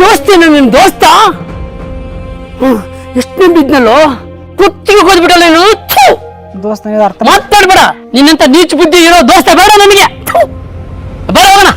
ದೋಸ್ತಿನ ನಿನ್ ದೋಸ್ತ ಎಷ್ಟು ನಂಬಿದ್ನಲ್ಲೋ ಕುತ್ತಿಗೆ ಹೋದ್ಬಿಡಲ್ಲ ನೀನು. ದೋಸ್ತ ಅರ್ಥ ಮಾತಾಡ್ಬೇಡ. ನಿನ್ನಂತ ನೀಚ ಬುದ್ಧಿ ಇರೋ ದೋಸ್ತ ಬೇಡ ನನಗೆ. ಬೇಡ ಹೋಗೋಣ.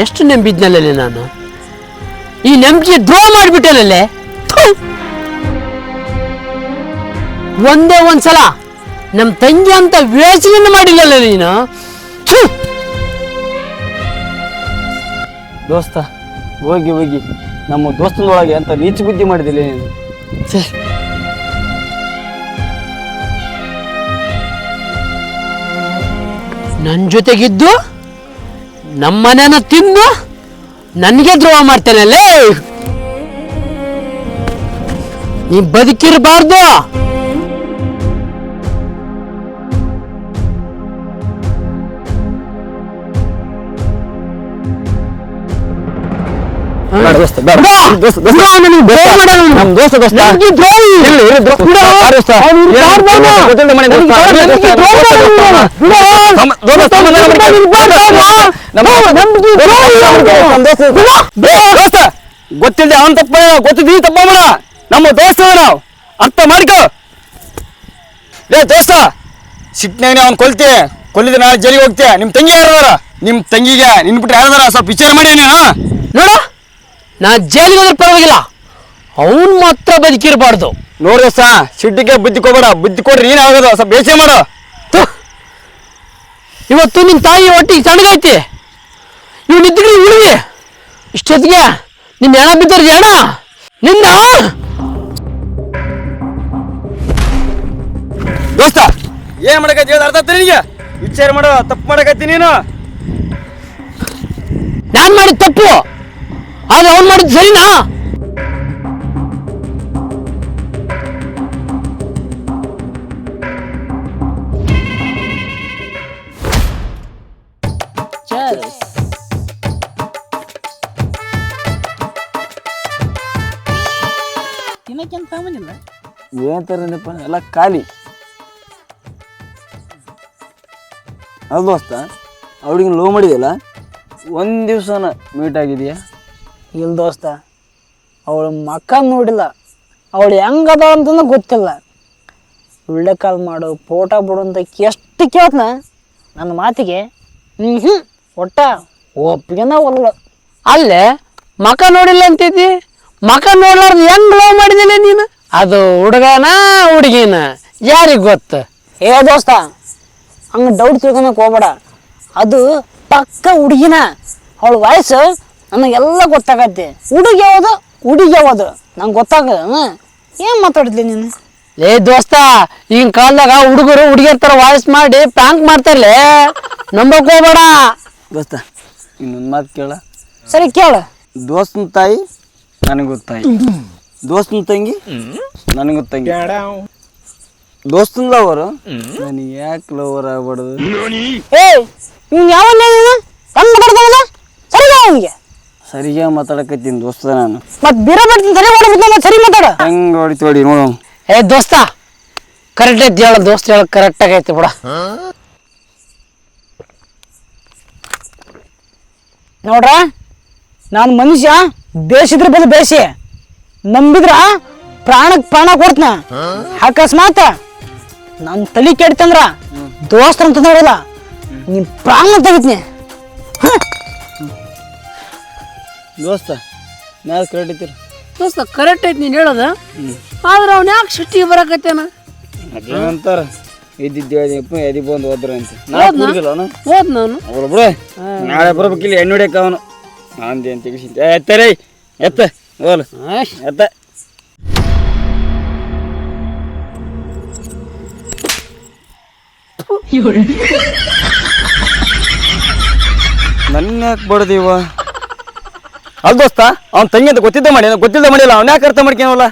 ಎಷ್ಟು ನಂಬಿದ್ನಲ್ಲೇ ನಾನು. ಈ ನಂಬಿಕೆ ದ್ರೋಹ ಮಾಡಿಬಿಟ್ಟೆನಲ್ಲೇ. ಒಂದೇ ಒಂದ್ಸಲ ನಮ್ಮ ತಂಗಿ ಅಂತ ಯೋಚನೆ ಮಾಡಿಲ್ಲಲ್ಲ ನೀನು. ದೋಸ್ತ ಹೋಗಿ ಹೋಗಿ ನಮ್ಮ ದೋಸ್ತನೊಳಗೆ ಅಂತ ನೀಚ ಬುದ್ಧಿ ಮಾಡಿದಿಲ್ಲ ನೀನು. ನನ್ನ ಜೊತೆಗಿದ್ದು ನಮ್ಮನೆನ ತಿಂದು ನನಗೆ ದ್ರೋಹ ಮಾಡ್ತೇನಲ್ಲೇ. ನೀ ಬದುಕಿರಬಾರ್ದು. ಗೊತ್ತಿಲ್ಲ ಅವನ್ ತಪ್ಪ ಗೊತ್ತಿದ್ದೀ ತಪ್ಪ ಮಾಡ. ನಮ್ಮ ದೋಸ್ತ ನಾವು ಅರ್ಥ ಮಾಡ್ಕೋ. ಏ ದೋಸ್ತ ಸಿಟ್ನಾಗ ಅವ್ನು ಕೊಲ್ಲಿದ ನಾಳೆ ಜೈಲಿಗೆ ಹೋಗ್ತೀಯ. ನಿಮ್ ತಂಗಿ ಯಾರದಾರ? ನಿಮ್ ತಂಗಿಗೆ ನಿನ್ ಬಿಟ್ರೆ ಯಾರದಾರ? ಸ್ವಲ್ಪ ವಿಚಾರ ಮಾಡಿ ನೀನು ನೋಡ. ನಾ ಜೈಲಿಗೆ ಹೋದ್ರೆ ಪರವಾಗಿಲ್ಲ, ಅವನ್ ಮಾತ್ರ ಬದುಕಿರಬಾರ್ದು. ನೋಡ್ರಿ ದೋಸ್ತ ಸಿಟ್ಟಿಗೆ ಬುದ್ಧಿ ಕೊಬೇಡ. ಬುದ್ಧಿ ಕೊಡ್ರಿ ನೀನ್ ಆಗೋದು ಸ್ವಲ್ಪ ಬೇಸೆ ಮಾಡು. ಇವತ್ತು ನಿಮ್ ತಾಯಿ ಒಟ್ಟಿಗೆ ಸಣ್ಣಗೈತಿ. ಇವ್ ನಿದ್ದಿಗೆ ಉಳಿವಿ ಇಷ್ಟೊತ್ತಿಗೆ ನಿನ್ನ ಹೆಣ ಬಿದ್ದರ್ ಹೆಣ ನಿನ್ನ. ದೋಸ್ತ ಏನ್ ಮಾಡಕತ್ತಿ ಅರ್ಥ ಆಗ್ತದೆ ನಿನಗೆ? ವಿಚಾರ ಮಾಡೋ. ತಪ್ಪು ಮಾಡಕತ್ತಿ ನೀನು. ನಾನ್ ಮಾಡಿದ ತಪ್ಪು, ಆದ್ರೆ ಅವ್ನು ಮಾಡಿದ್ ಸರಿನಾ? ಏನ್ ತರನಪ್ಪ ಎಲ್ಲ ಖಾಲಿ. ಅದು ದೋಸ್ತ ಅವಳಿಗೆ ಲೋ ಮಾಡಿದೆಯಲ್ಲ, ಒಂದು ದಿವ್ಸನ ಮೀಟ್ ಆಗಿದೆಯಾ? ಇಲ್ಲ ದೋಸ್ತ, ಅವಳ ಮಕ್ಕ ನೋಡಿಲ್ಲ, ಅವಳು ಹೆಂಗದ ಅಂತಂದು ಗೊತ್ತಿಲ್ಲ. ವಿಡಿಯೋ ಕಾಲ್ ಮಾಡು, ಫೋಟೋ ಬಿಡು ಅಂತ ಎಷ್ಟು ಕೇಳ್ತನ ನನ್ನ ಮಾತಿಗೆ ಒಟ್ಟ ಒಪ್ಪಿಗೆನ ಒಲ್ಲ. ಅಲ್ಲೇ ಮಕ ನೋಡಿಲ್ಲ ಅಂತಿದ್ದಿ, ಮಕ ನೋಡ್ಲಾರ್ದು ಹೆಂಗ್ ಲವ್ ಮಾಡಿದಿಲ್ಲ ನೀನು? ಅದು ಹುಡುಗನ ಹುಡುಗಿನ ಯಾರಿಗೆ ಗೊತ್ತ? ಏ ದೋಸ್ತ ಹಂಗೆ ಡೌಟ್ ತಿಳ್ಕೊಳಕ್ ಹೋಗ್ಬೇಡ. ಅದು ಪಕ್ಕ ಹುಡುಗಿನ. ಅವಳ ವಯಸ್ಸು ನನಗೆಲ್ಲ ಗೊತ್ತಾಗತ್ತೆ. ಹುಡುಗಿ ಯಾವುದು ನಂಗೆ ಗೊತ್ತಾಗದ. ಏನು ಮಾತಾಡಿದ್ಲಿ ನೀನು? ಏ ದೋಸ್ತ, ಈಗಿನ ಕಾಲದಾಗ ಹುಡುಗರು ಹುಡುಗಿಯರ ಥರ ವಾಯ್ಸ್ ಮಾಡಿ ಪ್ಯಾಂಕ್ ಮಾಡ್ತಾರಲ್ಲೇ, ನಂಬಕ್ ಹೋಗ್ಬೇಡ. ದೋಸ್ತ ಇನ್ನೊಂದು ಮಾತು ಕೇಳ. ಸರಿ ಕೇಳ. ದೋಸ್ತನ ತಾಯಿ ನನಗೂ ತಾಯಿ, ದೋಸ್ತನ ತಂಗಿ ನನಗೂ ತಂಗಿ. ದೋಸ್ತನ ಲವರು ನನಗೆ ಯಾಕೆ ಲವರ್ ಆಗ್ಬಾರ್ದು? ಏ ಇವ್ನು ಯಾವ ಹೆಂಗ್ ಮಾತಾಡ್ತಾವಲ್ಲ? ಸರಿ ಅವನಿಗೆ ಸರಿಯಾಗಿ ಮಾತಾಡಕತ್ತೀನಿ ದೋಸ್ತ. ನಾನು ಮತ್ತೆ ಬೀರ ಬಿಡ್ತೀನಿ, ಸರಿ ಮಾಡ್ಬಿಟ್ಟು ಸರಿ ಮಾತಾಡ. ಹೆಂಗೆ ಹೊಡಿತೋಡಿ ನೋಡು. ಏ ದೋಸ್ತ ಕರೆಕ್ಟ್ ಐತಿ ಹೇಳ. ದೋಸ್ತ ಹೇಳ ಕರೆಕ್ಟ್ ಆಗೈತಿ ಬಿಡ. ನೋಡ್ರ, ನಾನು ಮನುಷ್ಯ ಬೇಸಿದ್ರ ಬದು ಬೇಸಿ, ನಂಬಿದ್ರ ಪ್ರಾಣಕ್ಕೆ ಪ್ರಾಣ ಕೊಡ್ತನ. ಅಕಸ್ಮಾತ್ ನನ್ನ ತಲೆ ಕೆಡ್ತಂದ್ರ ದೋಸ್ತರ ಅಂತ ನೋಡಲ್ಲ, ನಿಮ್ ಪ್ರಾಣ ತೆಗಿತ್ನಿ. ದೋಸ್ತ ನಾಳೆ ಕರೆಕ್ಟ್ ಐತಿರ? ದೋಸ್ತ ಕರೆಕ್ಟ್ ಐತಿ ನೀನು ಹೇಳೋದ. ಆದ್ರೆ ಅವ್ನು ಯಾಕೆ ಸಿಟ್ಟಿಗೆ ಬರಕತ್ತೇನ? ಅದೇನಂತಾರ ಇದ್ದಿದ್ದೇವಪ್ಪ ಎದಿ ಬಂದು ಹೋದ್ರ ಅಂತ. ನಾನು ಹೋದ್ ನಾನು ಅವ್ರು ಬಿಡು. ನಾಳೆ ಬರ್ಬೇಕಿಲ್ಲ ಎಣ್ಣೆ ಹೊಡ್ಯಕ ಅವನು. ಅಂದೆ ಅಂತ ತೆಗಿಸಿದ್ದೆ. ಆಯ್ತಾರೆ ಎತ್ತ ಹೋಲ್ ಎತ್ತ. ನನ್ನ ಯಾಕೆ ಬಡ್ದೀವ? ಅಲ್ ದೋಸ್ತ, ಅವ್ನ ತಂಗಿ ಅಂತ ಗೊತ್ತಿದ್ದ ಮಾಡಿಲ್ಲ, ಅವ್ನ ಯಾಕೆ ಅರ್ಥ ಮಾಡ್ಕೊಳಲ್ಲ?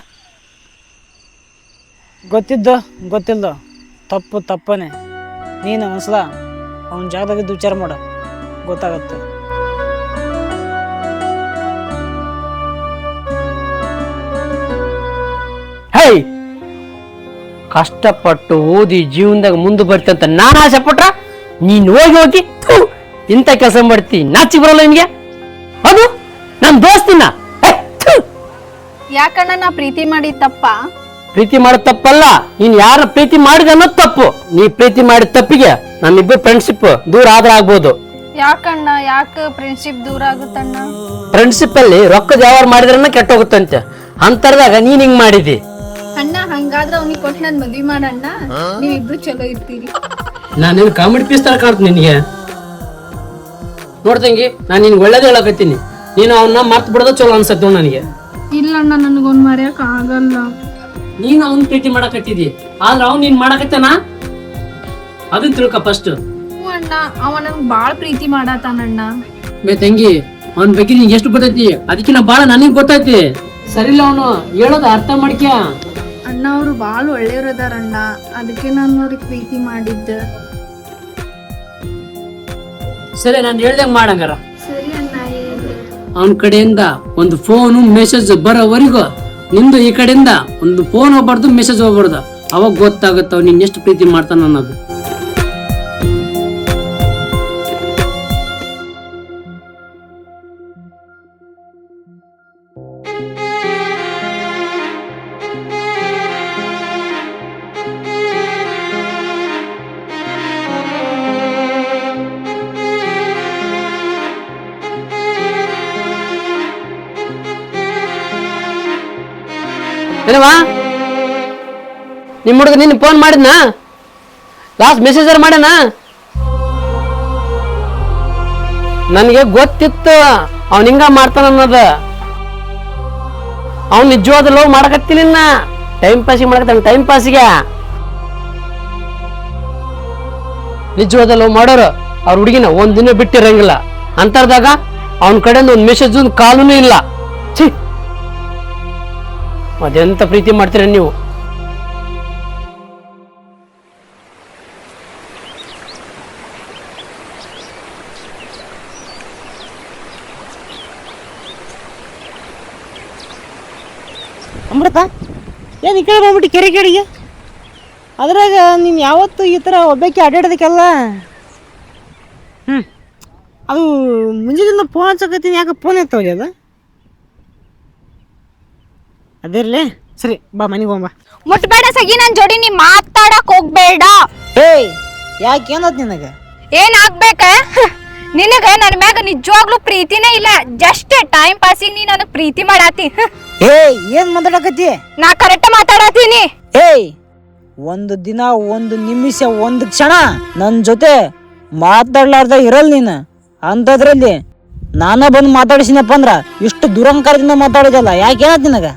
ಗೊತ್ತಿಲ್ದು ತಪ್ಪನೆ. ನೀನು ಒಂದ್ಸಲ ಅವನ ಜಾಗದಾಗಿದ್ದು ವಿಚಾರ ಮಾಡ, ಗೊತ್ತಾಗತ್ತೆ. ಹೇ, ಕಷ್ಟಪಟ್ಟು ಓದಿ ಜೀವನದಾಗ ಮುಂದೆ ಬರ್ತಂತ ನಾನು ಆಸೆ ಪಟ್ರ ನೀನು ಹೋಗಿ ಇಂಥ ಕೆಲಸ ಮಾಡ್ತಿ, ನಾಚಿ ಬರಲ್ಲ ನಿನ್ಗೆ? ಅದು ನನ್ನ ದೋಸ್ತಿನ. ಯಾಕಣ್ಣ ನಾ ಪ್ರೀತಿ ಮಾಡಿ ತಪ್ಪ? ಪ್ರೀತಿ ಮಾಡೋದು ತಪ್ಪಲ್ಲ, ನೀನ್ ಯಾರ ಪ್ರೀತಿ ಮಾಡಿದ ಅನ್ನೋದು ತಪ್ಪು. ನೀ ಪ್ರೀತಿ ಮಾಡಿದ ತಪ್ಪಿಗೆ ನಮ್ಮಿಬ್ಬರು ಫ್ರೆಂಡ್ಶಿಪ್ ದೂರ ಆದ್ರೆ ಆಗ್ಬೋದು. ಯಾಕಣ್ಣ, ಯಾಕೆ ಫ್ರೆಂಡ್ಶಿಪ್ ದೂರ ಆಗುತ್ತಣ್ಣ? ಫ್ರೆಂಡ್ಶಿಪ್ ಅಲ್ಲಿ ರೊಕ್ಕದ ವ್ಯವಹಾರ ಮಾಡಿದ್ರನ್ನ ಕೆಟ್ಟ ಹೋಗುತ್ತಂತೆ, ಅಂತರ್ದಾಗ ನೀನ್ ಹಿಂಗ್ ಮಾಡಿದಿ. ಅಣ್ಣ ಹಂಗಾದ್ರೆ ಅವ್ನಿಗೆ ಕೊಟ್ಟು ನನ್ ಮದ್ವಿ ಮಾಡಣ್ಣ, ನೀವಿಬ್ರು ಚಲೋ ಇರ್ತೀರಿ. ನಾನೇನು ಕಾಮಿಡಿ ಪೀಸ್ ತರ ಕಾಣ್ತು ನಿನ್ಗೆ? ನೋಡ್ತಂಗಿ, ನಾನು ನಿನ್ಗೆ ಒಳ್ಳೇದು ಹೇಳಕತ್ತೀನಿ, ನೀನು ಅವನ್ನ ಮರ್ತು ಬಿಡೋದು ಚಲೋ ಅನ್ಸತ್ತೆ ನನಗೆ. ಇಲ್ಲಣ್ಣ, ನನ್ಗೊಂದ್ ಮರ್ಯಾಕ ಆಗಲ್ಲ. ನೀನು ಅವ್ನ ಪ್ರೀತಿ ಮಾಡಕತ್ತಿದಿ, ಆದ್ರೆ ಅವ್ನು ನೀನ್ ಮಾಡಕತ್ತಾನ ಅದನ್ನ ತಿಳ್ಕ ಫಸ್ಟ್. ಅಣ್ಣ, ಅವ ನನ್ಗ್ ಬಾಳ್ ಪ್ರೀತಿ ಮಾಡತಾನಣ್ಣ. ಬೇ ತಂಗಿ, ಅವನ ಬಗ್ಗೆ ನಿಂಗೆ ಎಷ್ಟು ಗೊತ್ತೈತಿ, ಅದಕ್ಕಿಂತ ಬಾಳ ನನಗ್ ಗೊತ್ತೈತಿ. ಸರಿಲ್ಲ, ಅವನು ಹೇಳೋದು ಅರ್ಥ ಮಾಡ್ಕ್ಯಾ. ಅಣ್ಣ ಅವ್ರು ಬಾಳ್ ಒಳ್ಳೆಯವ್ರದಾರಣ್ಣ, ಅದಕ್ಕೆ ನಾನು ಅವ್ರಿಗೆ ಪ್ರೀತಿ ಮಾಡಿದ್ದ. ಸರಿ, ನಾನು ಹೇಳ್ದಂಗ ಮಾಡಂಗಾರ. ಸರಿ ಅಣ್ಣ. ಅವನ ಕಡೆಯಿಂದ ಒಂದು ಫೋನು ಮೆಸೇಜ್ ಬರೋವರೆಗೂ ನಿಂದು ಈ ಕಡೆಯಿಂದ ಒಂದು ಫೋನ್ ಹೋಗ್ಬಾರ್ದು, ಮೆಸೇಜ್ ಹೋಗ್ಬಾರ್ದು. ಅವಾಗ ಗೊತ್ತಾಗುತ್ತ ನೀನ್ ಎಷ್ಟು ಪ್ರೀತಿ ಮಾಡ್ತಾನ ಅನ್ನೋದು. ಏನವಾ ನಿಮ್ಮ ಹುಡುಗ ನಿನ್ನ ಫೋನ್ ಮಾಡಿದ್ನಾ? ಲಾಸ್ಟ್ ಮೆಸೇಜ್ ಮಾಡ್ಯಾನ? ನನಗೆ ಗೊತ್ತಿತ್ತು ಅವ್ನ ಹಿಂಗ ಮಾಡ್ತಾನ ಅನ್ನೋದು. ಅವ್ನು ನಿಜವಾದ ಲವ್ ಮಾಡಕತ್ತೀನಿ, ಟೈಮ್ ಪಾಸಿಗೆ ಮಾಡಕತ್ತಾನ. ಟೈಮ್ ಪಾಸಿಗೆ ನಿಜವಾದ ಲವ್ ಮಾಡೋರು ಅವ್ರ ಹುಡುಗಿನ ಒಂದ್ ದಿನ ಬಿಟ್ಟಿರಂಗಿಲ್ಲ. ಅಂತರ್ದಾಗ ಅವನ ಕಡೆಯಿಂದ ಒಂದು ಮೆಸೇಜ್ ಒಂದು ಕಾಲೂ ಇಲ್ಲ. ಛೀ, ಅದೆಂತ ಪ್ರೀತಿ ಮಾಡ್ತೀರ ನೀವು? ಅಮೃತ, ಏನು ಈ ಕಡೆ ಬಂದ್ಬಿಟ್ಟು ಕೆರೆಗೆ? ಅದ್ರಾಗ ನೀನು ಯಾವತ್ತು ಈ ಥರ ಒಬ್ಬಾಕಿ ಅಡ್ಡಾಡೋದಕ್ಕೆಲ್ಲ ಅದು ಮುಂಜಾನೆ ಫೋನ್ ಹಚ್ಚಕತ್ತೀನಿ, ಯಾಕೆ ಫೋನ್ ಎತ್ತವಲ್ಲ ಅದು? ಅದಿರ್ಲಿ, ಸರಿ ಬಾ ಮನೆಗೆ ಹೋಗ್ಬಾ. ಮುಟ್ಬೇಡ ಸಗಿ, ನನ್ ಜೋಡಿ ನೀ ಮಾತಾಡಕ್ ಹೋಗ್ಬೇಡ. ಏಯ್, ಯಾಕೆ ಏನತ್ ನಿನಗೆ? ಏನ್ ಆಗ್ಬೇಕ ನಿನಗ? ನನ್ ಮ್ಯಾಗ ನಿಜವಾಗ್ಲೂ ಪ್ರೀತಿನೇ ಇಲ್ಲ, ಜಸ್ಟ್ ಟೈಮ್ ಪಾಸಿಗೆ ನೀ ನನಗ್ ಪ್ರೀತಿ ಮಾಡಾತಿ. ಏಯ್, ಏನ್ ಮಾತಾಡಕತ್ತಿ? ನಾ ಕರೆಕ್ಟ್ ಮಾತಾಡತೀನಿ. ಏಯ್, ಒಂದು ದಿನ, ಒಂದು ನಿಮಿಷ, ಒಂದು ಕ್ಷಣ ನನ್ನ ಜೊತೆ ಮಾತಾಡ್ಲಾರ್ದ ಇರಲ್ ನೀನು. ಅಂಥದ್ರಲ್ಲಿ ನಾನ ಬಂದು ಮಾತಾಡಿಸಿನಪ್ಪ ಅಂದ್ರ ಇಷ್ಟು ದುರಂಕಾರದಿಂದ ಮಾತಾಡೋದಲ್ಲ, ಯಾಕೆ ಏನತ್ ನಿನಗ?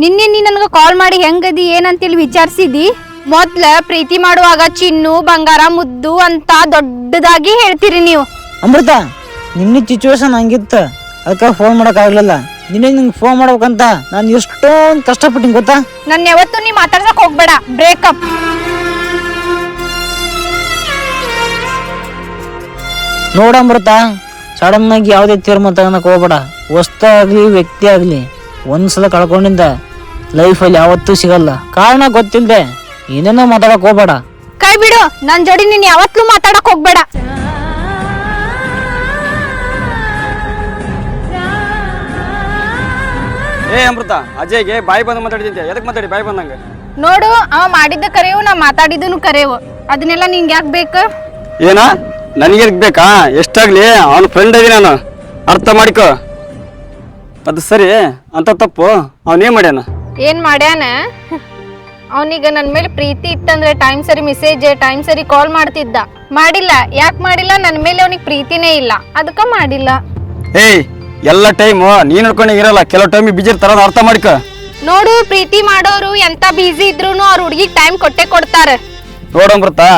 ನಿನ್ನೆ ನೀ ನನಗ ಕಾಲ್ ಮಾಡಿ ಹೆಂಗದಿ ಏನಂತೇಳಿ ವಿಚಾರಿಸಿದಿ. ಮೊದ್ಲ ಪ್ರೀತಿ ಮಾಡುವಾಗ ಚಿನ್ನು, ಬಂಗಾರ, ಮುದ್ದು ಅಂತ ದೊಡ್ಡದಾಗಿ ಹೇಳ್ತೀರಿ ನೀವು. ಅಮೃತ, ನಿನ್ನ ಸಿಚುವೇಶನ್ ಹಂಗಿತ್ತು, ಅದಕ್ಕೆ ಫೋನ್ ಮಾಡೋಕ್ಕಾಗಲಿಲ್ಲ. ನಿನಗೆ ಫೋನ್ ಮಾಡ್ಬೇಕಂತ ನಾನು ಎಷ್ಟೊಂದು ಕಷ್ಟಪಟ್ಟಿನಿ ಗೊತ್ತಾ? ನನ್ನ ಯಾವತ್ತು ನೀ ಮಾತಾಡ್ಸಕ್ ಹೋಗ್ಬೇಡ, ಬ್ರೇಕಪ್. ನೋಡಂಬೃತ, ಸಡನ್ ಆಗಿ ಯಾವುದೇ ತೀರ್ಮಾನ ತಗೊಳಕ್ ಹೋಗ್ಬೇಡ. ವಸ್ತು ಆಗ್ಲಿ, ವ್ಯಕ್ತಿ ಆಗ್ಲಿ, ಒಂದ್ಸಲ ಕಳ್ಕೊಂಡಿಂದ ಲೈಫಲ್ಲಿ ಯಾವತ್ತೂ ಸಿಗಲ್ಲ. ಕಾರಣ ಗೊತ್ತಿಲ್ಲದೆ ಏನೇನೋ ಮಾತಾಡಕ್ ಹೋಗ್ಬೇಡ. ಕೈ ಬಿಡು, ನನ್ ಜೋಡಿ ನೀನ್ ಯಾವತ್ತೂ ಮಾತಾಡಕ್ ಹೋಗ್ಬೇಡ. ಏ ಅಮೃತ, ಅಜಯ್ಗೆ ಬಾಯಿ ಬಂದು ಮಾತಾಡಿದ್ದೆ, ಎದಕ್ಕೆ ಮಾತಾಡಿ ಬಾಯಿ ಬಂದಂಗೆ? ನೋಡು, ಅವ ಮಾಡಿದ್ದ ಕರೆಯವು, ನಾ ಮಾತಾಡಿದ್ದನು ಕರೆಯವು, ಅದನ್ನೆಲ್ಲ ನಿಂಗೆ ಯಾಕೆ ಬೇಕು? ಏನ ನನಗೆ ಬೇಕಾ? ಎಷ್ಟಾಗ್ಲಿ ಅವನ ಫ್ರೆಂಡ್ ಅದೀನಿ ನಾನು, ಅರ್ಥ ಮಾಡಿಕೋ. ಅದು ಸರಿ, ಅಂತ ತಪ್ಪು ಅವನೇನ್ ಮಾಡ್ಯಾನ? ಏನ್ ಮಾಡ್ಯಾನ? ಅವನಿಗ ನನ್ ಮೇಲೆ ಪ್ರೀತಿ ಇತ್ತಂದ್ರೆ ಟೈಮ್ ಸರಿ ಮೆಸೇಜ್, ಟೈಮ್ ಸರಿ ಕಾಲ್ ಮಾಡ್ತಿದ್ದ. ಮಾಡಿಲ್ಲ. ಯಾಕೆ ಮಾಡಿಲ್ಲ? ನನ್ ಮೇಲೆ ಅವನಿಗೆ ಪ್ರೀತಿನೇ ಇಲ್ಲ, ಅದಕ್ಕ ಮಾಡಿಲ್ಲ. ಏಯ್, ಎಲ್ಲ ಟೈಮು ನೀನು ನೋಡ್ಕೊಂಡು ಇರಲ್ಲ, ಕೆಲವು ಟೈಮಿಗೆ ಬಿಜಿ ಇರ್ತಾರ, ಅರ್ಥ ಮಾಡ್ಕೊ. ನೋಡು, ಪ್ರೀತಿ ಮಾಡೋರು ಎಂತ ಬಿಸಿ ಇದ್ರೂನು ಅವ್ರ ಹುಡುಗಿಗೆ ಟೈಮ್ ಕೊಟ್ಟೆ ಕೊಡ್ತಾರೆ. ನೋಡಂಬರ್ತಾ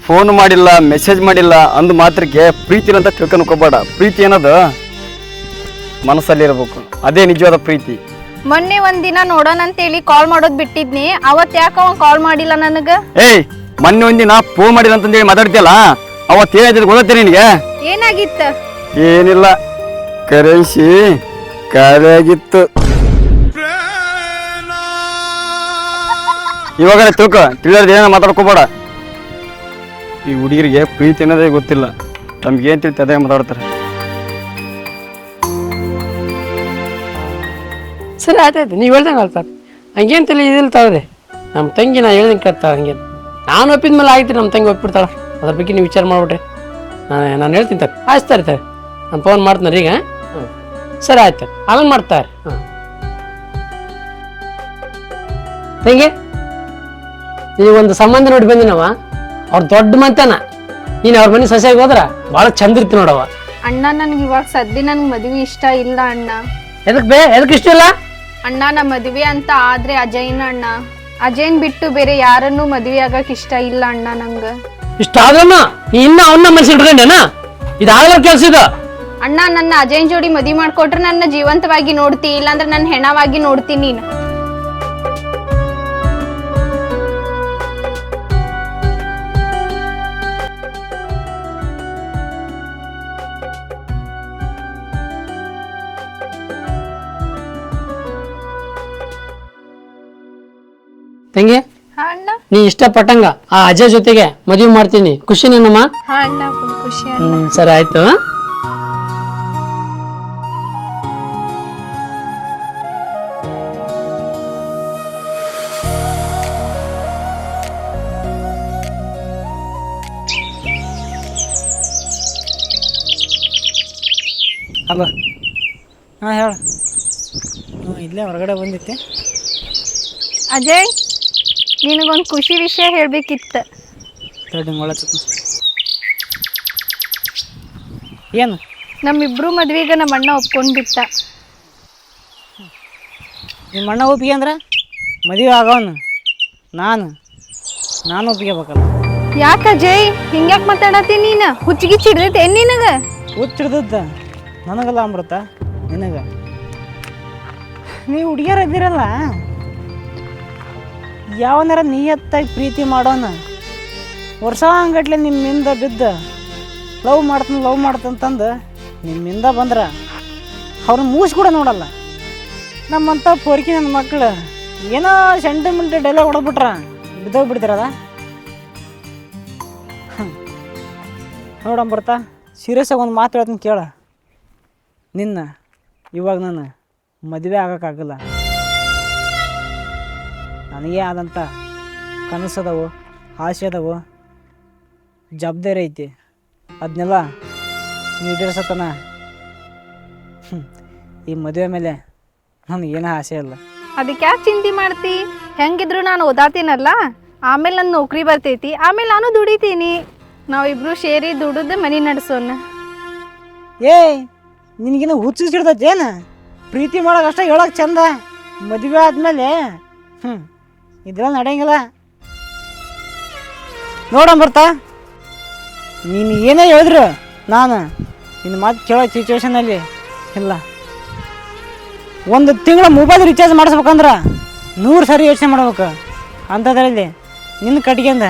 ಫೋನ್ ಮಾಡಿಲ್ಲ, ಮೆಸೇಜ್ ಮಾಡಿಲ್ಲ ಅಂದ್ ಮಾತ್ರಕ್ಕೆ ಪ್ರೀತಿ ಅಂತ ತಿಳ್ಕೊಬೇಡ. ಪ್ರೀತಿ ಅನ್ನೋದು ಮನಸ್ಸಲ್ಲಿ ಇರಬೇಕು, ಅದೇ ನಿಜವಾದ ಪ್ರೀತಿ. ಮೊನ್ನೆ ಒಂದಿನ ನೋಡೋಣ ಅಂತೇಳಿ ಕಾಲ್ ಮಾಡೋದ್ ಬಿಟ್ಟಿದ್ನಿ, ಅವತ್ ಯಾಕ ಅವ ಕಾಲ್ ಮಾಡಿಲ್ಲ ನನಗ? ಏಯ್, ಮೊನ್ನೆ ಒಂದಿನ ಫೋನ್ ಮಾಡಿಲ್ಲ ಅಂತಂದೇಳಿ ಮಾತಾಡ್ತಿಯಲ್ಲ, ಅವತ್ತು ಏನಾಯ್ತು ಗೊತ್ತೇ ನಿನಗೆ? ಏನಾಗಿತ್ತ? ಏನಿಲ್ಲ, ಕರೆನ್ಸಿ ಖಾಲಿಯಾಗಿತ್ತು. ಇವಾಗ ತಿಳ್ಕೊ, ತಿಳಿಯೋದು ಏನ ಮಾತಾಡ್ಕೋಬೇಡ. ಈ ಹುಡುಗರಿಗೆ ಪ್ರೀತಿ ಅನ್ನೋದೇ ಗೊತ್ತಿಲ್ಲ, ನಮ್ಗೆ ಏನ್ ತಿಳಿತ ಅದೇ ಮಾತಾಡ್ತಾರೆ. ಸರಿ ಆಯ್ತಾಯ್ತು, ನೀವು ಹೇಳ್ದಂಗೆ ಅಲ್ಪ ಹಂಗೇನು ತಲೆ ಇದಿಲ್ಲ ತಾವ್ರಿ. ನಮ್ಮ ತಂಗಿ ನಾ ಹೇಳ್ದಂಗೆ ಕೇಳ್ತಾಳೆ, ಹಂಗೇನು ನಾನು ಒಪ್ಪಿದ ಮೇಲೆ ಆಯ್ತು, ನಮ್ಮ ತಂಗಿ ಒಪ್ಪಿಡ್ತಾಳೆ. ಅದ್ರ ಬಗ್ಗೆ ನೀವು ವಿಚಾರ ಮಾಡ್ಬಿಟ್ರಿ, ನಾನು ಹೇಳ್ತೀನಿ ತಾರೆ. ಆಯ್ತು ತಾರೆ, ನಾನು ಫೋನ್ ಮಾಡ್ತೀನಿ ಈಗ. ಹ್ಞೂ ಸರಿ ಆಯ್ತು, ಆಮೇಲೆ ಮಾಡ್ತಾರೆ. ಹಾಂ ತಂಗಿ, ನೀವು ಒಂದು ಸಂಬಂಧ ನೋಡಿ ಬಂದಿನವ, ಅವ್ರು ದೊಡ್ಡ ಮಂತನ. ನೀನು ಅವ್ರ ಮನೆ ಸೊಸೆಯಾಗಿ ಹೋದ್ರ ಭಾಳ ಚಂದ ಇರ್ತಿ ನೋಡವ. ಅಣ್ಣ, ನನ್ಗೆ ಇವಾಗ ಸದ್ಯ ನನ್ಗೆ ಮದುವೆ ಇಷ್ಟ ಇಲ್ಲ ಅಣ್ಣ. ಎದಕ್ಕೆ ಇಷ್ಟ ಇಲ್ಲ ಅಣ್ಣ? ನಮ್ಮ ಮದುವೆ ಅಂತ ಆದ್ರೆ ಅಜಯ್ನ ಅಣ್ಣ. ಅಜಯ್ನ್ ಬಿಟ್ಟು ಬೇರೆ ಯಾರನ್ನೂ ಮದುವೆ ಆಗಕ್ ಇಷ್ಟ ಇಲ್ಲ ಅಣ್ಣ ನಂಗ. ಇಷ್ಟ ಆದ್ರಮ್ಮ ನೀ ಇನ್ನ ಅವನ್ನ ಮನಸ್ಸು ಇಟ್ಕೊಂಡೇನ? ಇದಾಗಲ್ಲ ಕೆಲ್ಸ ಇದು. ಅಣ್ಣ, ನನ್ನ ಅಜಯ್ನ್ ಜೋಡಿ ಮದುವೆ ಮಾಡ್ಕೊಟ್ರೆ ನನ್ನ ಜೀವಂತವಾಗಿ ನೋಡ್ತಿ, ಇಲ್ಲಾಂದ್ರೆ ನನ್ನ ಹೆಣವಾಗಿ ನೋಡ್ತೀನಿ ನೀನು. ತಂಗಿ, ಹಾ ಅಣ್ಣ. ನೀ ಇಷ್ಟಪಟ್ಟಂಗ ಆ ಅಜಯ್ ಜೊತೆಗೆ ಮದುವೆ ಮಾಡ್ತೀನಿ, ಖುಷಿನೇನಮ್ಮ? ಹಾ ಅಣ್ಣ, ಖುಷಿ ಅಣ್ಣ. ಸರಿ ಆಯ್ತು. ಹಲೋ, ಹಾಂ ಹೇಳು. ಇಲ್ಲೇ ಹೊರಗಡೆ ಬಂದಿತ್ತೆ. ಅಜಯ್, ನಿನಗೊಂದು ಖುಷಿ ವಿಷಯ ಹೇಳ್ಬೇಕಿತ್ತು. ಏನು? ನಮ್ಮಿಬ್ರು ಮದ್ವೆಗೆ ನಮ್ಮ ಅಣ್ಣ ಒಪ್ಕೊಂಡ್ಬಿಟ್ಟ. ನಿಮ್ಮ ಅಣ್ಣ ಒಪ್ಪಿಗೆ ಅಂದ್ರೆ ಮದುವೆ ಆಗೋನು ನಾನು ಒಪ್ಪಿಗೆಬೇಕಲ್ಲ. ಯಾಕ ಅಜಯ್ ಹಿಂಗ್ಯಾಕ್ ಮಾತಾಡತ್ತಿ ನೀನು? ಹುಚ್ಚಿಗೆ ಚಿಡ್ದೈತೆ ನಿನಗ? ಹುಚ್ಚಿಡ್ದದ್ದ ನನಗಲ್ಲ ಅಮೃತ, ನಿನಗ. ನೀವು ಹುಡುಗಿಯರ ಇದ್ದೀರಲ್ಲ, ಯಾವನಾರ ನಿಯತ್ತಾಗಿ ಪ್ರೀತಿ ಮಾಡೋಣ, ವರ್ಷಾಂಗಟ್ಲೆ ನಿಮ್ಮಿಂದ ಬಿದ್ದು ಲವ್ ಮಾಡ್ತಂತಂದು ನಿಮ್ಮಿಂದ ಬಂದ್ರೆ ಅವ್ರನ್ನ ಮೂಸಿ ಕೂಡ ನೋಡಲ್ಲ. ನಮ್ಮಂಥ ಪೊರ್ಕಿ ನನ್ನ ಮಕ್ಕಳು ಏನೋ ಸೆಂಟಿಮೆಂಟ್ ಡೈಲಾಗ್ ಹೊಡೆದ್ಬಿಟ್ರ ಬಿದ್ದೋಗ್ಬಿಡ್ತೀರದ. ನೋಡಂಬರ್ತ, ಸೀರಿಯಸ್ಸಾಗಿ ಒಂದು ಮಾತು ಹೇಳ್ತೀನಿ ಕೇಳ. ನಿನ್ನ ಇವಾಗ ನಾನು ಮದುವೆ ಆಗೋಕ್ಕಾಗಲ್ಲ. ನನಗೇ ಆದಂಥ ಕನಸದವು, ಆಸೆ ಅದಾವು, ಜವಾಬ್ದಾರಿ ಐತಿ. ಅದನ್ನೆಲ್ಲ ಈಡೇರ್ಸತನ ಈ ಮದುವೆ ಮೇಲೆ ನನಗೇನೋ ಆಸೆ ಇಲ್ಲ. ಅದಕ್ಕೆ ಯಾಕೆ ಚಿಂತೆ ಮಾಡ್ತಿ? ಹೆಂಗಿದ್ರು ನಾನು ಓದಾತೀನಲ್ಲ, ಆಮೇಲೆ ನನ್ನ ನೌಕರಿ ಬರ್ತೈತಿ, ಆಮೇಲೆ ನಾನು ದುಡಿತೀನಿ. ನಾವಿಬ್ರು ಸೇರಿ ದುಡಿದು ಮನೆ ನಡೆಸೋಣ. ನಿನಗಿನ್ನ ಹುಚ್ಚಿಡ್ತೈತಿ ಏನು? ಪ್ರೀತಿ ಮಾಡೋಕೆ ಅಷ್ಟೇ ಹೇಳೋಕೆ ಚಂದ, ಮದುವೆ ಆದಮೇಲೆ ಇದೆಲ್ಲ ನಡೆಯಂಗಿಲ್ಲ. ನೋಡಂಬರ್ತ, ನೀನು ಏನೇ ಹೇಳಿದ್ರು ನಾನು ನಿನ್ನ ಮಾತು ಕೇಳೋ ಸಿಚುವೇಶನಲ್ಲಿ ಇಲ್ಲ. ಒಂದು ತಿಂಗಳ ಮೊಬೈಲ್ ರಿಚಾರ್ಜ್ ಮಾಡಿಸ್ಬೇಕಂದ್ರೆ 100 ಸಾರಿ ಯೋಚನೆ ಮಾಡ್ಬೇಕು. ಅಂಥದ್ರಲ್ಲಿ ನಿನ್ನ ಕಟ್ಗೆಂದ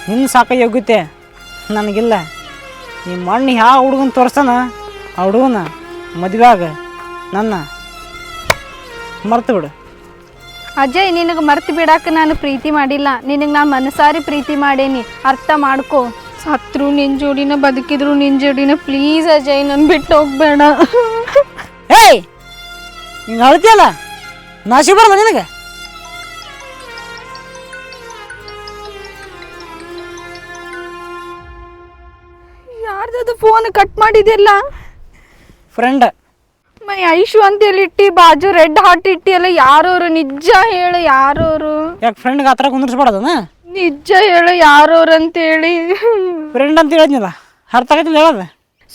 ನಿನ್ನ ಸಾಕ ಯೋಗ್ಯತೆ ನನಗಿಲ್ಲ. ನಿಮ್ಮ ಅಣ್ಣ ಯಾವ ಹುಡುಗನ ತೋರಿಸ್ತಾನ ಆ ಹುಡುಗನ ಮದುವೆ ಆಗ ನನ್ನ ಮರ್ತು ಬಿಡು. ಅಜಯ್, ನಿನಗೆ ಮರ್ತು ಬಿಡಾಕ ನಾನು ಪ್ರೀತಿ ಮಾಡಿಲ್ಲ, ನಿನಗೆ ನಾನು ಮನಸಾರಿ ಪ್ರೀತಿ ಮಾಡೇನಿ, ಅರ್ಥ ಮಾಡ್ಕೋ. ಸತ್ರು ನಿನ್ನ ಜೋಡಿನ, ಬದುಕಿದ್ರು ನಿನ್ನ ಜೋಡಿನ. ಪ್ಲೀಸ್ ಅಜಯ್, ನನ್ನ ಬಿಟ್ಟು ಹೋಗ್ಬೇಡ. ಏಯ್, ಹಿಂಗೆ ಅಳ್ತಿಯಲ್ಲ, ನಾಶಿ ಬರಲ್ಲ ನಿನಗೆ. ಯಾರ್ದದು ಫೋನ್ ಕಟ್ ಮಾಡಿದೆಲ್ಲ? ಫ್ರೆಂಡ್ ಮೈ ಐಶು ಅಂತೇಳಿ ಇಟ್ಟಿ, ಬಾಜು ರೆಡ್ ಹಾರ್ಟ್ ಇಟ್ಟಿ ಅಲ್ಲ. ಯಾರೋರು? ನಿಜ ಹೇಳು, ಯಾರೋರು? ಯಾಕೆ ಫ್ರೆಂಡ್ಗೆ ಆ ಥರ ಕುಂದಿರ್ಸ್ಬಾರ್ದನ? ನಿಜ ಹೇಳು, ಯಾರೋರು ಅಂತೇಳಿ. ಫ್ರೆಂಡ್ ಅಂತ ಹೇಳಿದ್ನಿಲ್ಲ, ಅರ್ಥ ಆಗತ್ತಿಲ್ಲ ಹೇಳೋದು.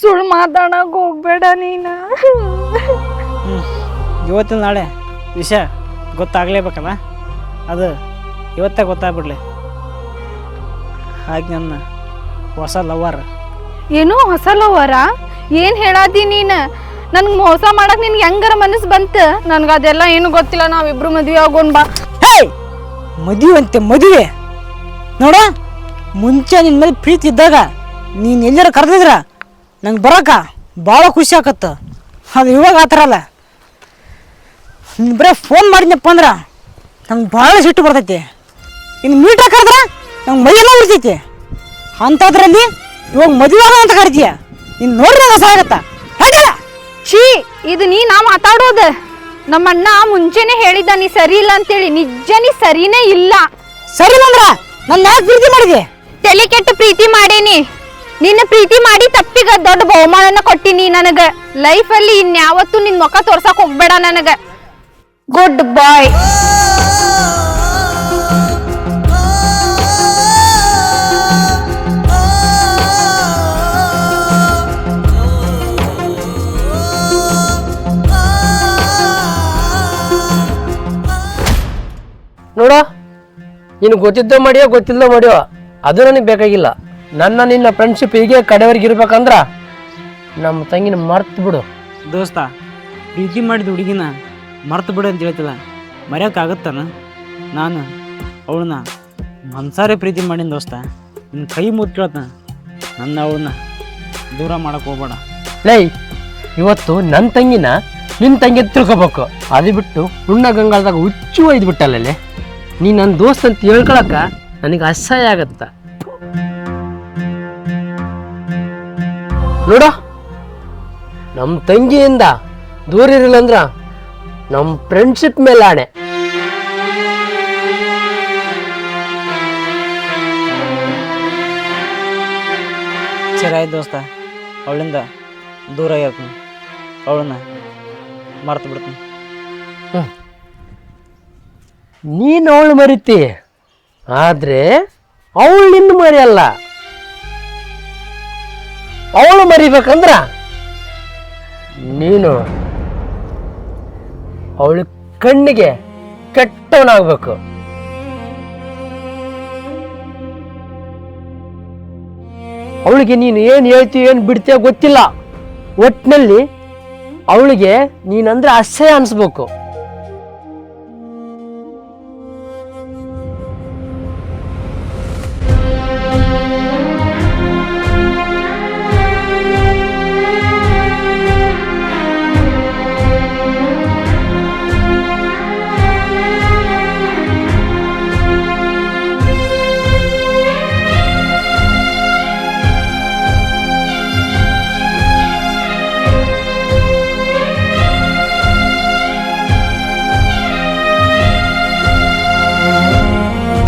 ಸುಳ್ಳು ಮಾತಾಡಕ್ ಹೋಗ್ಬೇಡ ನೀನು. ಇವತ್ತಿನ ನಾಳೆ ವಿಷಯ ಗೊತ್ತಾಗಲೇಬೇಕಲ್ಲ, ಅದು ಇವತ್ತೇ ಗೊತ್ತಾಗ್ಬಿಡ್ಲಿ. ಹಾಗೆ ನನ್ನ ಹೊಸ ಲವರ್. ಏನು ಹೊಸ ಲವರ? ಏನ್ ಹೇಳಾದಿ ನೀನು? ನನ್ಗೆ ಮೋಸ ಮಾಡಕ್ ನಿನ್ಗೆ ಹೆಂಗಾರ ಮನಸ್ಸು ಬಂತು? ನನ್ಗೆ ಅದೆಲ್ಲ ಏನು ಗೊತ್ತಿಲ್ಲ. ನಾವಿಬ್ರು ಮದ್ವೆ ಆಗೋನ್ ಬಾ. ಹೇ, ಮದುವೆ ಅಂತೆ ಮದುವೆ. ನೋಡ, ಮುಂಚೆ ನಿನ್ನ ಮೇಲೆ ಪ್ರೀತಿ ಇದ್ದಾಗ ನೀನು ಎಲ್ಲಾರ ಕರೆದಿದ್ರ ನಂಗೆ ಬರೋಕ ಭಾಳ ಖುಷಿ ಆಕತ್ತ. ಅದು ಇವಾಗ ಆ ಥರ ಅಲ್ಲ. ನೀನು ಬರೀ ಫೋನ್ ಮಾಡಿದ್ನಪ್ಪ ಅಂದ್ರೆ ನಂಗೆ ಭಾಳ ಸಿಟ್ಟು ಬರ್ತೈತಿ. ಇನ್ನು ಮೀಟ ಕರೆದ್ರೆ ನಂಗೆ ಮೈಯೆಲ್ಲ ಉಳಿತೈತಿ. ಅಂಥದ್ರಲ್ಲಿ ಇವಾಗ ಮದುವೆ ಆಗೋ ಅಂತ ಕರಿತೀಯ. ನೀನು ನೋಡ್ರಿ ಹೊಸ ಆಗತ್ತ. ಛೀ, ಇದು ನಾ ಮಾತಾಡೋದು. ನಮ್ಮಣ್ಣ ಮುಂಚೆನೆ ಹೇಳಿದ್ದ ನೀ ಸರಿ ಇಲ್ಲ ಅಂತೇಳಿ. ನಿಜ ನೀ ಸರಿನೇ ಇಲ್ಲ. ಸರಿ ಅಂದ್ರ ನನ್ನ ಯಾಕೆ ಪ್ರೀತಿ ಮಾಡಿದೆ? ತಲೆ ಕೆಟ್ಟು ಪ್ರೀತಿ ಮಾಡೇನಿ. ನಿನ್ನ ಪ್ರೀತಿ ಮಾಡಿ ತಪ್ಪಿಗ ದೊಡ್ಡ ಬಹುಮಾನನ ಕೊಟ್ಟಿನಿ ನನಗ. ಲೈಫಲ್ಲಿ ಇನ್ಯಾವತ್ತೂ ನಿನ್ ಮುಖ ತೋರ್ಸಕ್ ಹೋಗ್ಬೇಡ ನನಗ. ಗುಡ್ ಬಾಯ್. ನೋಡು, ನೀನು ಗೊತ್ತಿದ್ದೋ ಮಾಡಿಯೋ ಗೊತ್ತಿಲ್ಲದೋ ಮಾಡಿಯೋ ಅದು ನನಗೆ ಬೇಕಾಗಿಲ್ಲ. ನಿನ್ನ ಫ್ರೆಂಡ್ಶಿಪ್ ಹೀಗೆ ಕಡೆವರೆಗೆ ಇರ್ಬೇಕಂದ್ರ ನಮ್ಮ ತಂಗಿನ ಮರ್ತು ಬಿಡು. ದೋಸ್ತ, ಪ್ರೀತಿ ಮಾಡಿದ ಹುಡುಗಿನ ಮರ್ತು ಬಿಡು ಅಂತ ಹೇಳ್ತಿಲ್ಲ, ಮರೆಯೋಕ್ಕಾಗತ್ತಾನ? ನಾನು ಅವಳನ್ನ ಮನ್ಸಾರೆ ಪ್ರೀತಿ ಮಾಡಿನ ದೋಸ್ತ. ನಿನ್ನ ಕೈ ಮುತ್ತು ಕೇಳ್ತ, ನನ್ನ ಅವಳನ್ನ ದೂರ ಮಾಡಕ್ಕೆ ಹೋಗ್ಬೇಡ. ಲೈ, ಇವತ್ತು ನನ್ನ ತಂಗಿನ ನಿನ್ನ ತಂಗಿ ತಿಳ್ಕೊಬೇಕು. ಅದು ಬಿಟ್ಟು ಹುಣ್ಣ ಗಂಗಾಳದಾಗ ಹುಚ್ಚು ಒಯ್ದು ಬಿಟ್ಟಲ್ಲೇ. ನೀ ನನ್ನ ದೋಸ್ತ್ ಅಂತ ಹೇಳ್ಕೊಳಕ ನನಗೆ ಅಸಹ್ಯ ಆಗತ್ತ. ನೋಡ, ನಮ್ಮ ತಂಗಿಯಿಂದ ದೂರ ಇರಲಿಲ್ಲ ಅಂದ್ರ ನಮ್ಮ ಫ್ರೆಂಡ್ಶಿಪ್ ಮೇಲೆ ಆಣೆ. ಸರಿ ಆಯ್ತು ದೋಸ್ತ, ಅವಳಿಂದ ದೂರ ಇರ್ತೀನಿ. ಅವಳನ್ನ ಮರ್ತು ಬಿಡ್ತೀನಿ. ನೀನು ಅವಳು ಮರಿತಿ, ಆದ್ರೆ ಅವಳು ನಿನ್ನ ಮರಿಯಲ್ಲ. ಅವಳು ಮರಿಬೇಕಂದ್ರ ನೀನು ಅವಳ ಕಣ್ಣಿಗೆ ಕೆಟ್ಟವನಾಗಬೇಕು. ಅವಳಿಗೆ ನೀನು ಏನು ಹೇಳ್ತೀವಿ ಏನು ಬಿಡ್ತೀಯ ಗೊತ್ತಿಲ್ಲ. ಒಟ್ಟಿನಲ್ಲಿ ಅವಳಿಗೆ ನೀನಂದ್ರೆ ಅಸಹ್ಯ ಅನಿಸ್ಬೇಕು.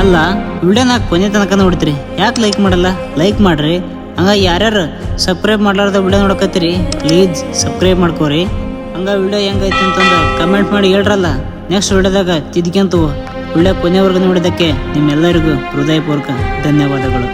ಅಲ್ಲ, ವಿಡಿಯೋನ ಕೊನೆ ತನಕ ನೋಡ್ತೀರಿ, ಯಾಕೆ ಲೈಕ್ ಮಾಡಲ್ಲ? ಲೈಕ್ ಮಾಡ್ರಿ. ಹಂಗ ಯಾರ್ಯಾರು ಸಬ್ಸ್ಕ್ರೈಬ್ ಮಾಡ್ಲಾರ್ದ ವಿಡಿಯೋ ನೋಡಕತ್ತೀರಿ, ಪ್ಲೀಸ್ ಸಬ್ಸ್ಕ್ರೈಬ್ ಮಾಡ್ಕೋರಿ. ಹಂಗ ವಿಡಿಯೋ ಹೆಂಗೈತೆ ಅಂತಂದು ಕಮೆಂಟ್ ಮಾಡಿ ಹೇಳ್ರಲ್ಲ. ನೆಕ್ಸ್ಟ್ ವಿಡಿಯೋದಾಗ ತಿದ್ಕೊಂತು. ವಿಡಿಯೋ ಕೊನೆವರೆಗೂ ನೋಡಿದ್ದಕ್ಕೆ ನಿಮ್ಮೆಲ್ಲರಿಗೂ ಹೃದಯಪೂರ್ವಕ ಧನ್ಯವಾದಗಳು.